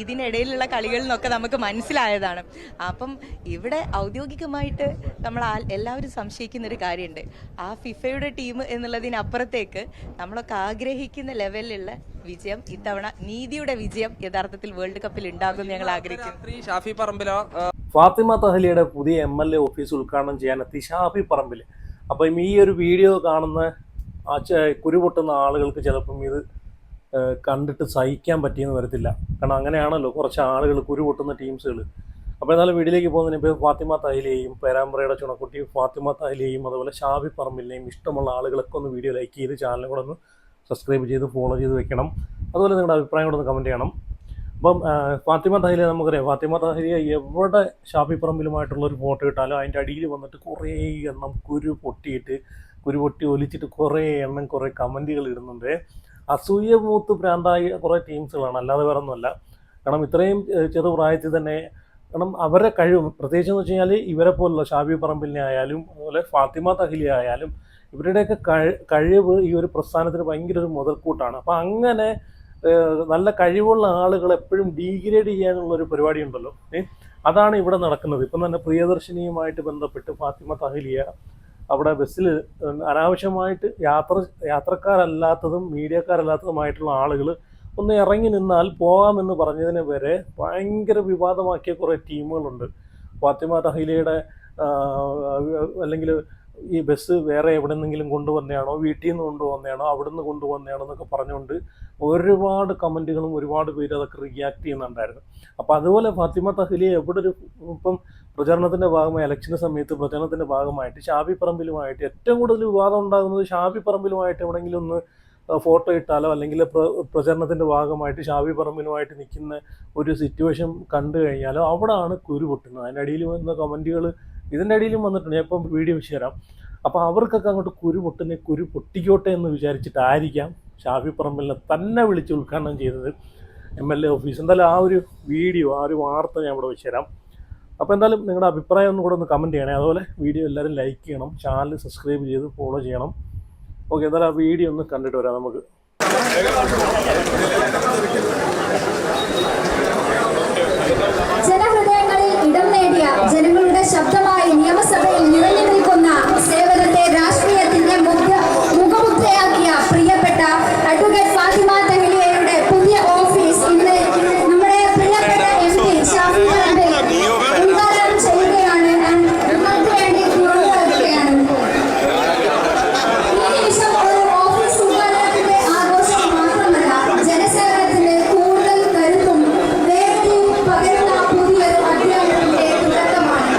ഇതിനിടയിലുള്ള കളികളിൽ നിന്നൊക്കെ നമുക്ക് മനസ്സിലായതാണ്. അപ്പം ഇവിടെ ഔദ്യോഗികമായിട്ട് നമ്മൾ എല്ലാവരും സംശയിക്കുന്ന ഒരു കാര്യമുണ്ട്. ആ ഫിഫയുടെ ടീം എന്നുള്ളതിനപ്പുറത്തേക്ക് നമ്മളൊക്കെ ആഗ്രഹിക്കുന്ന ലെവലിലുള്ള വിജയം ഇത്തവണ നീതിയുടെ വിജയം യഥാർത്ഥത്തിൽ വേൾഡ് കപ്പിൽ ഉണ്ടാകും ഞങ്ങൾ ആഗ്രഹിക്കുന്നു. ഫാത്തിമ തഹ്ലിയുടെ പുതിയ MLA ഓഫീസ് ഉദ്ഘാടനം ചെയ്യാനെത്തി ഷാഫി പറമ്പിൽ. അപ്പം ഈ ഒരു വീഡിയോ കാണുന്ന കുരുപൊട്ടുന്ന ആളുകൾക്ക് ചിലപ്പം ഇത് കണ്ടിട്ട് സഹിക്കാൻ പറ്റിയെന്ന് വരത്തില്ല. കാരണം അങ്ങനെയാണല്ലോ കുറച്ച് ആളുകൾ കുരുപൊട്ടുന്ന ടീംസുകൾ. അപ്പോൾ എന്നാലും വീഡിയോയിലേക്ക് പോകുന്നതിന് ഇപ്പോൾ ഫാത്തിമ തഹ്ലിയെയും പേരാമ്പ്രയുടെ ചുണക്കുട്ടി ഫാത്തിമ തഹ്ലിയെയും അതുപോലെ ഷാഫി പറമ്പിലിനെയും ഇഷ്ടമുള്ള ആളുകളൊക്കെ ഒന്ന് വീഡിയോ ലൈക്ക് ചെയ്ത് ചാനലും കൂടെ ഒന്ന് സബ്സ്ക്രൈബ് ചെയ്ത് ഫോളോ ചെയ്ത് വെക്കണം. അതുപോലെ നിങ്ങളുടെ അഭിപ്രായം കൂടെ ഒന്ന് കമൻറ്റ് ചെയ്യണം. അപ്പം ഫാത്തിമ തഹ്ലിയെ നമുക്കറിയാം. ഫാത്തിമ തഹ്ലിയെ എവിടെ ഷാഫി പറമ്പിലുമായിട്ടുള്ളൊരു ഫോട്ടോ ഇട്ടാലും അതിൻ്റെ അടിയിൽ വന്നിട്ട് കുറേ എണ്ണം കുരു പൊട്ടി ഒലിച്ചിട്ട് കുറേ എണ്ണം കുറേ കമൻറ്റുകൾ ഇടുന്നുണ്ട്. അസൂയ മൂത്ത് ഭ്രാന്തായ കുറേ ടീംസുകളാണ്, അല്ലാതെ വേറെ ഒന്നുമല്ല. കാരണം ഇത്രയും ചെറുപ്രായത്തിൽ തന്നെ കാരണം അവരുടെ കഴിവ് പ്രത്യേകിച്ചെന്ന് വെച്ച് കഴിഞ്ഞാൽ ഇവരെ പോലുള്ള ഷാഫി പറമ്പിലിനെ ആയാലും അതുപോലെ ഫാത്തിമ തഹ്ലിയെ ആയാലും ഇവരുടെയൊക്കെ കഴിവ് ഈ ഒരു പ്രസ്ഥാനത്തിന് ഭയങ്കര ഒരു മുതൽക്കൂട്ടാണ്. അപ്പം അങ്ങനെ നല്ല കഴിവുള്ള ആളുകൾ എപ്പോഴും ഡീഗ്രേഡ് ചെയ്യാനുള്ളൊരു പരിപാടി ഉണ്ടല്ലോ, അതാണ് ഇവിടെ നടക്കുന്നത്. ഇപ്പം തന്നെ പ്രിയദർശിനിയുമായിട്ട് ബന്ധപ്പെട്ട് ഫാത്തിമ തഹ്ലിയ അവിടെ ബസ്സിൽ അനാവശ്യമായിട്ട് യാത്രക്കാരല്ലാത്തതും മീഡിയക്കാരല്ലാത്തതുമായിട്ടുള്ള ആളുകൾ ഒന്ന് ഇറങ്ങി നിന്നാൽ പോകാമെന്ന് പറഞ്ഞതിന് വരെ ഭയങ്കര വിവാദമാക്കിയ കുറേ ടീമുകളുണ്ട്. ഫാത്തിമ തഹ്ലിയയുടെ അല്ലെങ്കിൽ ഈ ബസ് വേറെ എവിടെ നിന്നെങ്കിലും കൊണ്ടുവന്നതാണോ, വീട്ടിൽ നിന്ന് കൊണ്ടുവന്നതാണോ, അവിടെ നിന്ന് കൊണ്ടുവന്നതാണോ എന്നൊക്കെ പറഞ്ഞുകൊണ്ട് ഒരുപാട് കമൻറ്റുകളും ഒരുപാട് പേര് അതൊക്കെ റിയാക്ട് ചെയ്യുന്നുണ്ടായിരുന്നു. അപ്പോൾ അതുപോലെ ഫാത്തിമ തഹ്ലിയെ എവിടെ ഒരു ഇപ്പം പ്രചരണത്തിൻ്റെ ഭാഗമായി ഇലക്ഷൻ്റെ സമയത്ത് പ്രചരണത്തിൻ്റെ ഭാഗമായിട്ട് ഷാഫി പറമ്പിലുമായിട്ട് ഏറ്റവും കൂടുതൽ വിവാദം ഉണ്ടാകുന്നത് ഷാഫി പറമ്പിലുമായിട്ട് എവിടെയെങ്കിലും ഒന്ന് ഫോട്ടോ ഇട്ടാലോ അല്ലെങ്കിൽ പ്രചരണത്തിൻ്റെ ഭാഗമായിട്ട് ഷാഫി പറമ്പിലുമായിട്ട് നിൽക്കുന്ന ഒരു സിറ്റുവേഷൻ കണ്ടു കഴിഞ്ഞാലോ അവിടെയാണ് കുരു പൊട്ടുന്നത്. അതിൻ്റെ അടിയിൽ വന്ന കമൻറ്റുകൾ ഇതിൻ്റെ അടിയിലും വന്നിട്ടുണ്ട്. ഞാൻ ഇപ്പം വീഡിയോ വെച്ച് തരാം. അപ്പോൾ അവർക്കൊക്കെ അങ്ങോട്ട് കുരു പൊട്ടിക്കോട്ടെ എന്ന് വിചാരിച്ചിട്ടായിരിക്കാം ഷാഫി പറമ്പിലിനെ തന്നെ വിളിച്ച് ഉദ്ഘാടനം ചെയ്തത് MLA ഓഫീസ്. എന്തായാലും ആ ഒരു വീഡിയോ ആ ഒരു വാർത്ത ഞാൻ ഇവിടെ വെച്ച് തരാം. അപ്പോൾ എന്തായാലും നിങ്ങളുടെ അഭിപ്രായം ഒന്നും കൂടെ ഒന്ന് കമൻറ്റ് ചെയ്യണേ. അതുപോലെ വീഡിയോ എല്ലാവരും ലൈക്ക് ചെയ്യണം, ചാനൽ സബ്സ്ക്രൈബ് ചെയ്ത് ഫോളോ ചെയ്യണം. ഓക്കെ, എന്തായാലും ആ വീഡിയോ ഒന്ന് കണ്ടിട്ട് വരാം നമുക്ക്. ജനഹൃദയങ്ങളിൽ ഇടം നേടിയ ജനങ്ങളുടെ ശബ്ദമായി നിയമസഭയിൽ നിറഞ്ഞു നിൽക്കുന്ന സേവനത്തെ രാഷ്ട്രീയത്തിന്റെ മുഖമുദ്രയാക്കിയ പ്രിയപ്പെട്ട അഡ്വക്കേറ്റ് ഫാത്തിമ തഹ്ലിയയുടെ പുതിയ ഓഫീസ് ഇന്ന് നമ്മുടെ പ്രിയപ്പെട്ട MP ഷാഫി പറമ്പിൽ ഉദ്ഘാടനം ചെയ്യുകയാണ്. നിങ്ങൾക്ക് വേണ്ടി തുറന്നു നൽകുകയാണ്. ഈ നിമിഷം ഒരു ഓഫീസ് ഉദ്ഘാടനത്തിന്റെ ആഘോഷം മാത്രമല്ല, ജനസേവനത്തിന് കൂടുതൽ കരുത്തും വേഗതയും പകരുന്ന പുതിയൊരു അധ്യായത്തിന്റെ തുടക്കമാണ്.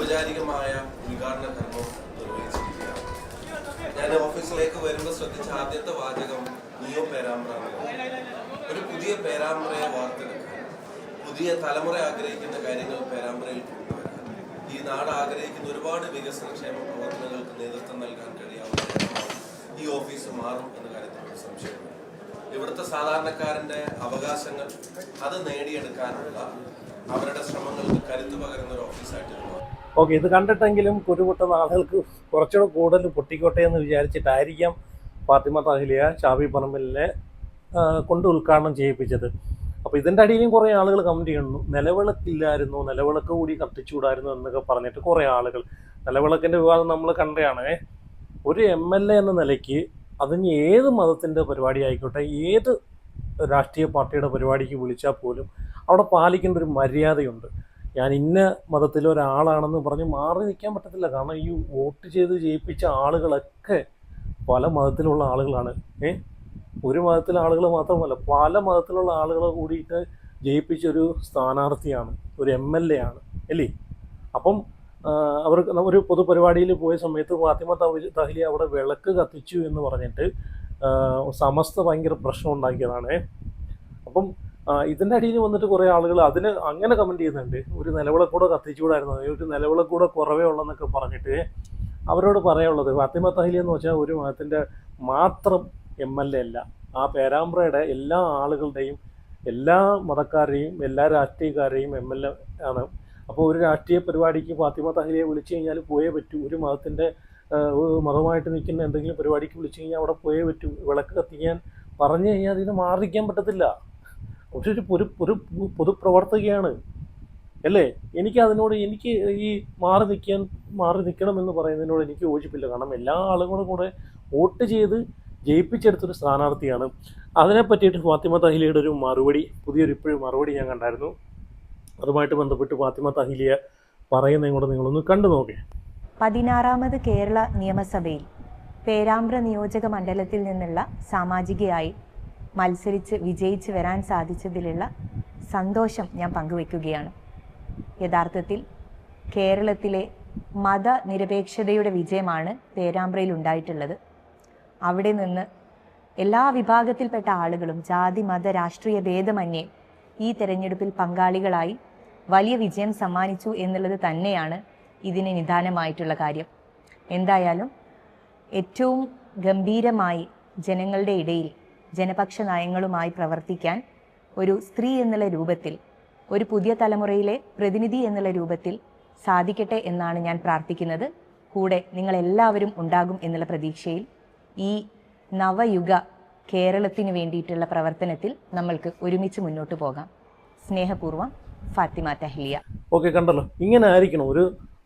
ഔപചാരികമായ ഉദ്ഘാടന കർമ്മം നിർവഹിച്ചിരിക്കുകയാണ്. ഞാൻ ഓഫീസിലേക്ക് വരുമ്പോൾ ശ്രദ്ധിച്ച ആദ്യത്തെ വാചകം നിയോ പേരാമ്പ്ര. ഒരു പുതിയ പേരാമ്പ്രയെ വാർത്തെടുക്കാൻ, പുതിയ തലമുറ ആഗ്രഹിക്കുന്ന കാര്യങ്ങൾ പേരാമ്പ്രയിൽ കൊണ്ടുവരാൻ, ഈ നാട് ആഗ്രഹിക്കുന്ന ഒരുപാട് വികസനക്ഷേമ പ്രവർത്തനങ്ങൾക്ക് നേതൃത്വം നൽകാൻ കഴിയാവുന്ന ഈ ഓഫീസ് മാറും എന്ന കാര്യത്തിൽ സംശയമില്ല. ഇവിടുത്തെ സാധാരണക്കാരന്റെ അവകാശങ്ങൾ അത് നേടിയെടുക്കാനുള്ള അവരുടെ ശ്രമങ്ങൾക്ക് കരുത്തു പകരുന്ന ഒരു ഓഫീസായിട്ട് ഓക്കെ, ഇത് കണ്ടിട്ടെങ്കിലും കുരുപൊട്ടുന്ന ആളുകൾക്ക് കുറച്ചുകൂടെ കൂടുതൽ പൊട്ടിക്കോട്ടെ എന്ന് വിചാരിച്ചിട്ടായിരിക്കാം ഫാത്തിമ തഹ്ലിയ ഷാഫി പറമ്പിലിനെ കൊണ്ട് ഉദ്ഘാടനം ചെയ്യിപ്പിച്ചത്. അപ്പോൾ ഇതിൻ്റെ അടിയിലും കുറേ ആളുകൾ കമൻറ്റ് ചെയ്യുന്നു, നിലവിളക്കില്ലായിരുന്നു, നിലവിളക്ക് കൂടി കത്തിച്ചുകൂടായിരുന്നു എന്നൊക്കെ പറഞ്ഞിട്ട് കുറേ ആളുകൾ. നിലവിളക്കിൻ്റെ വിവാദം നമ്മൾ കണ്ടതാണ്. ഒരു MLA എന്ന നിലയ്ക്ക് അതിന് ഏത് മതത്തിൻ്റെ പരിപാടി ആയിക്കോട്ടെ, ഏത് രാഷ്ട്രീയ പാർട്ടിയുടെ പരിപാടിക്ക് വിളിച്ചാൽ പോലും അവിടെ പാലിക്കേണ്ട ഒരു മര്യാദയുണ്ട്. ഞാൻ ഇന്ന മതത്തിലെ ഒരാളാണെന്ന് പറഞ്ഞ് മാറി നിൽക്കാൻ പറ്റത്തില്ല. കാരണം ഈ വോട്ട് ചെയ്ത് ജയിപ്പിച്ച ആളുകളൊക്കെ പല മതത്തിലുള്ള ആളുകളാണ്. ഒരു മതത്തിലെ ആളുകൾ മാത്രമല്ല, പല മതത്തിലുള്ള ആളുകൾ കൂടിയിട്ട് ജയിപ്പിച്ചൊരു സ്ഥാനാർത്ഥിയാണ്, ഒരു MLA ആണ് അല്ലേ. അപ്പം അവർക്ക് ഒരു പൊതുപരിപാടിയിൽ പോയ സമയത്ത് ഫാത്തിമ തഹ്ലിയ അവിടെ വിളക്ക് കത്തിച്ചു എന്ന് പറഞ്ഞിട്ട് സമസ്ത ഭയങ്കര പ്രശ്നം ഉണ്ടാക്കിയതാണ്. അപ്പം ഇതിൻ്റെ അടിയിൽ വന്നിട്ട് കുറേ ആളുകൾ അതിന് അങ്ങനെ കമൻറ്റ് ചെയ്യുന്നുണ്ട്, ഒരു നിലവിളക്കൂടെ കത്തിച്ചുകൂടായിരുന്നു, ഒരു നിലവിളക്കൂടെ കുറവേ ഉള്ളെന്നൊക്കെ പറഞ്ഞിട്ട്. അവരോട് പറയാനുള്ളത്, ഫാത്തിമ തഹ്ലിയ എന്ന് വെച്ചാൽ ഒരു മതത്തിൻ്റെ മാത്രം MLA അല്ല, ആ പേരാമ്പ്രയുടെ എല്ലാ ആളുകളുടെയും, എല്ലാ മതക്കാരെയും, എല്ലാ രാഷ്ട്രീയക്കാരെയും MLA ആണ്. അപ്പോൾ ഒരു രാഷ്ട്രീയ പരിപാടിക്ക് ഫാത്തിമ തഹ്ലിയെ വിളിച്ചു കഴിഞ്ഞാൽ പോയേ പറ്റൂ. ഒരു മതത്തിൻ്റെ മതമായിട്ട് നിൽക്കുന്ന എന്തെങ്കിലും പരിപാടിക്ക് വിളിച്ചു കഴിഞ്ഞാൽ അവിടെ പോയേ പറ്റൂ. വിളക്ക് കത്തിക്കാൻ പറഞ്ഞു കഴിഞ്ഞാൽ അതിന് മാറി നിൽക്കാൻ പറ്റത്തില്ല. പക്ഷെ ഒരു പൊതുപ്രവർത്തകയാണ് അല്ലേ. എനിക്ക് ഈ മാറി നിൽക്കണമെന്ന് പറയുന്നതിനോട് എനിക്ക് യോജിപ്പില്ല. കാരണം എല്ലാ ആളുകളും കൂടെ വോട്ട് ചെയ്ത് ജയിപ്പിച്ചെടുത്തൊരു സ്ഥാനാർത്ഥിയാണ്. അതിനെ പറ്റിയിട്ട് ഫാത്തിമ തഹ്ലിയയുടെ ഒരു മറുപടി, ഇപ്പോഴും മറുപടി ഞാൻ കണ്ടായിരുന്നു. അതുമായിട്ട് ബന്ധപ്പെട്ട് ഫാത്തിമ തഹ്ലിയ പറയുന്നതും കൂടെ നിങ്ങളൊന്ന് കണ്ടു നോക്കേ. 16ാമത് കേരള നിയമസഭയിൽ പേരാമ്പ്ര നിയോജക മണ്ഡലത്തിൽ നിന്നുള്ള സാമാജികയായി മത്സരിച്ച് വിജയിച്ച് വരാൻ സാധിച്ചതിലുള്ള സന്തോഷം ഞാൻ പങ്കുവയ്ക്കുകയാണ്. യഥാർത്ഥത്തിൽ കേരളത്തിലെ മതനിരപേക്ഷതയുടെ വിജയമാണ് പേരാമ്പ്രയിൽ ഉണ്ടായിട്ടുള്ളത്. അവിടെ നിന്ന് എല്ലാ വിഭാഗത്തിൽപ്പെട്ട ആളുകളും ജാതി മത രാഷ്ട്രീയ ഭേദമന്യേ ഈ തെരഞ്ഞെടുപ്പിൽ പങ്കാളികളായി വലിയ വിജയം സമ്മാനിച്ചു എന്നുള്ളത് തന്നെയാണ് ഇതിന് നിദാനമായിട്ടുള്ള കാര്യം. എന്തായാലും ഏറ്റവും ഗംഭീരമായി ജനങ്ങളുടെ ഇടയിൽ ജനപക്ഷ നയങ്ങളുമായി പ്രവർത്തിക്കാൻ ഒരു സ്ത്രീ എന്നുള്ള രൂപത്തിൽ, ഒരു പുതിയ തലമുറയിലെ പ്രതിനിധി എന്നുള്ള രൂപത്തിൽ സാധിക്കട്ടെ എന്നാണ് ഞാൻ പ്രാർത്ഥിക്കുന്നത്. കൂടെ നിങ്ങളെല്ലാവരും ഉണ്ടാകും എന്നുള്ള പ്രതീക്ഷയിൽ ഈ നവയുഗ കേരളത്തിന് വേണ്ടിയിട്ടുള്ള പ്രവർത്തനത്തിൽ നമ്മൾക്ക് ഒരുമിച്ച് മുന്നോട്ട് പോകാം. സ്നേഹപൂർവ്വം, ഫാത്തിമ തഹ്ലിയ. ഓക്കെ, കണ്ടല്ലോ. ഇങ്ങനെ ആയിരിക്കണം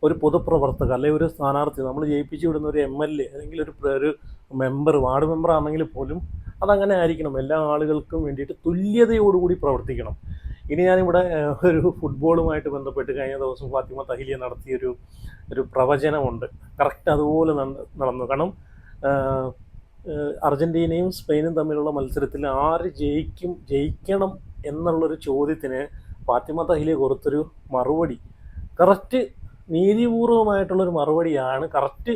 ഒരു പൊതുപ്രവർത്തക അല്ലെങ്കിൽ ഒരു സ്ഥാനാർത്ഥി. നമ്മൾ ജയിപ്പിച്ചു വിടുന്ന ഒരു MLA അല്ലെങ്കിൽ ഒരു മെമ്പർ, വാർഡ് മെമ്പർ ആണെങ്കിൽ പോലും അതങ്ങനെ ആയിരിക്കണം. എല്ലാ ആളുകൾക്കും വേണ്ടിയിട്ട് തുല്യതയോടുകൂടി പ്രവർത്തിക്കണം. ഇനി ഞാനിവിടെ ഒരു ഫുട്ബോളുമായിട്ട് ബന്ധപ്പെട്ട് കഴിഞ്ഞ ദിവസം ഫാത്തിമ തഹ്ലിയ നടത്തിയൊരു പ്രവചനമുണ്ട്. കറക്റ്റ് അതുപോലെ നടന്നു. കാരണം അർജൻറ്റീനയും സ്പെയിനും തമ്മിലുള്ള മത്സരത്തിൽ ആര് ജയിക്കണം എന്നുള്ളൊരു ചോദ്യത്തിന് ഫാത്തിമ തഹ്ലിയ കൊടുത്തൊരു മറുപടി കറക്റ്റ് നീതിപൂർവമായിട്ടുള്ളൊരു മറുപടിയാണ്. കറക്റ്റ്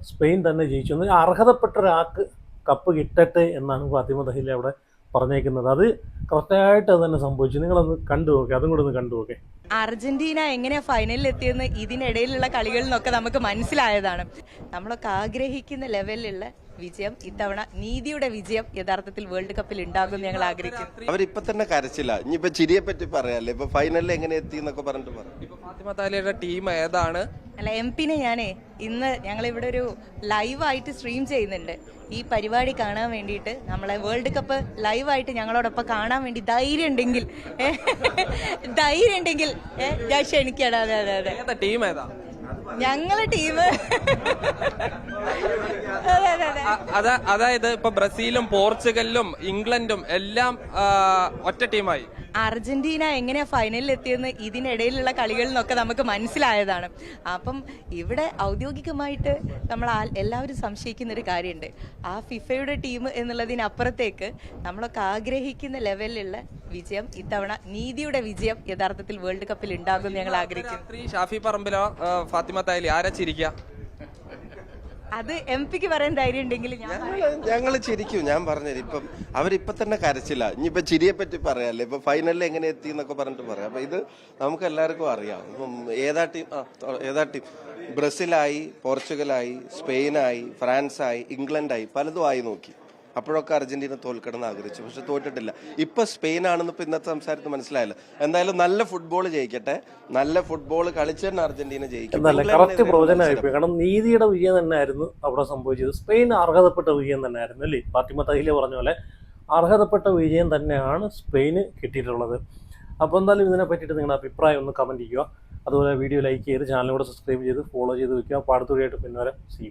സ്പെയിൻ തന്നെ ജയിച്ചു. അർഹതപ്പെട്ട ഒരാൾക്ക് കപ്പ് കിട്ടട്ടെ എന്നാണ് ഫാത്തിമ തഹ്ലിയ അവിടെ പറഞ്ഞേക്കുന്നത്. അത് കറക്റ്റായിട്ട് അത് തന്നെ സംഭവിച്ചു. നിങ്ങളൊന്ന് കണ്ടു നോക്കേ, അതും കൂടെ ഒന്ന് കണ്ടു നോക്കേ. അർജന്റീന എങ്ങനെയാ ഫൈനലിൽ എത്തിയെന്ന് ഇതിനിടയിലുള്ള കളികളിൽ നിന്നൊക്കെ നമുക്ക് മനസ്സിലായതാണ്. നമ്മളൊക്കെ ആഗ്രഹിക്കുന്ന ലെവലിലുള്ള വിജയം ഇത്തവണ, നീതിയുടെ വിജയം യഥാർത്ഥത്തിൽ വേൾഡ് കപ്പിൽ ഉണ്ടാകും ഞങ്ങൾ ആഗ്രഹിക്കുന്നു. അവരിപ്പൊ തന്നെ കരച്ചില്ല. ഇനിയിപ്പോ ചിരിയെ പറ്റി പറയാല്ലേ, ഇപ്പൊ ഫൈനലിൽ എങ്ങനെ എത്തി എന്നൊക്കെ പറഞ്ഞിട്ട് പറയാം. ഫാത്തിമ തഹ്ലിയയുടെ ടീം ഏതാണ്? അല്ല, MP-നെ ഇന്ന് ഞങ്ങളിവിടെ ഒരു ലൈവായിട്ട് സ്ട്രീം ചെയ്യുന്നുണ്ട്. ഈ പരിപാടി കാണാൻ വേണ്ടിയിട്ട്, നമ്മളെ വേൾഡ് കപ്പ് ലൈവായിട്ട് ഞങ്ങളോടൊപ്പം കാണാൻ വേണ്ടി ധൈര്യം ഉണ്ടെങ്കിൽ ഞാൻ ക്ഷണിക്കണം. അതെ, ടീം ഏതാ? ഞങ്ങളെ ടീം അതായത് ഇപ്പൊ ബ്രസീലും പോർച്ചുഗലും ഇംഗ്ലണ്ടും എല്ലാം ഒറ്റ ടീമായി. അർജന്റീന എങ്ങനെയാ ഫൈനലിൽ എത്തിയെന്ന് ഇതിനിടയിലുള്ള കളികളിൽ നിന്നൊക്കെ നമുക്ക് മനസ്സിലായതാണ്. അപ്പം ഇവിടെ ഔദ്യോഗികമായിട്ട് നമ്മൾ എല്ലാവരും സംശയിക്കുന്ന ഒരു കാര്യമുണ്ട്. ആ ഫിഫയുടെ ടീം എന്നുള്ളതിനപ്പുറത്തേക്ക് നമ്മളൊക്കെ ആഗ്രഹിക്കുന്ന ലെവലിലുള്ള വിജയം ഇത്തവണ നീതിയുടെ വിജയം യഥാർത്ഥത്തിൽ വേൾഡ് കപ്പിൽ ഉണ്ടാകും ഞങ്ങൾ ആഗ്രഹിക്കുന്നു. രാത്രി ഷാഫി പറമ്പിലോ ഫാത്തിമ തായലി ആരാ ചിരിക്കുക? അത് MP ക്ക് പറയാൻ ധൈര്യം ഉണ്ടെങ്കിൽ ഞങ്ങൾ ചിരിക്കും. ഞാൻ പറഞ്ഞത് ഇപ്പം അവരിപ്പം തന്നെ കരച്ചില്ല. ഇനിയിപ്പോൾ ചിരിയെ പറ്റി പറയാല്ലേ, ഇപ്പം ഫൈനലിൽ എങ്ങനെ എത്തി എന്നൊക്കെ പറഞ്ഞിട്ട് പറയാം. അപ്പം ഇത് നമുക്ക് എല്ലാവർക്കും അറിയാം. ഇപ്പം ഏതാ ടീം ബ്രസീലായി, പോർച്ചുഗലായി, സ്പെയിനായി, ഫ്രാൻസായി, ഇംഗ്ലണ്ടായി, പലതും ആയി നോക്കി. അപ്പോഴൊക്കെ അർജന്റീന തോൽക്കണമെന്ന് ആഗ്രഹിച്ചു, പക്ഷെ തോറ്റിട്ടില്ല. ഇപ്പൊ സ്പെയിൻ ആണെന്ന് ഇപ്പൊ ഇന്നത്തെ സംസാരത്തിൽ മനസ്സിലായല്ലോ. എന്തായാലും നല്ല ഫുട്ബോൾ ജയിക്കട്ടെ. നല്ല ഫുട്ബോൾ കളിച്ചു തന്നെ അർജന്റീന ജയിക്കും. കറക്റ്റ് പ്രവചനമായിപ്പോയി. കാരണം നീതിയുടെ വിജയം തന്നെയായിരുന്നു അവിടെ സംഭവിച്ചത്. സ്പെയിൻ അർഹതപ്പെട്ട വിജയം തന്നെയായിരുന്നു അല്ലേ? ഫാത്തിമ തഹീല പറഞ്ഞ പോലെ അർഹതപ്പെട്ട വിജയം തന്നെയാണ് സ്പെയിന് കിട്ടിയിട്ടുള്ളത്. അപ്പോൾ എന്തായാലും ഇതിനെ പറ്റിയിട്ട് നിങ്ങളുടെ അഭിപ്രായം ഒന്ന് കമൻറ്റ് ചെയ്യുക. അതുപോലെ വീഡിയോ ലൈക്ക് ചെയ്ത് ചാനലിലൂടെ സബ്സ്ക്രൈബ് ചെയ്ത് ഫോളോ ചെയ്ത് വെക്കുക. അപ്പോൾ അടുത്ത വീഡിയോ ആയിട്ട് പിന്നെ വരാം. See U.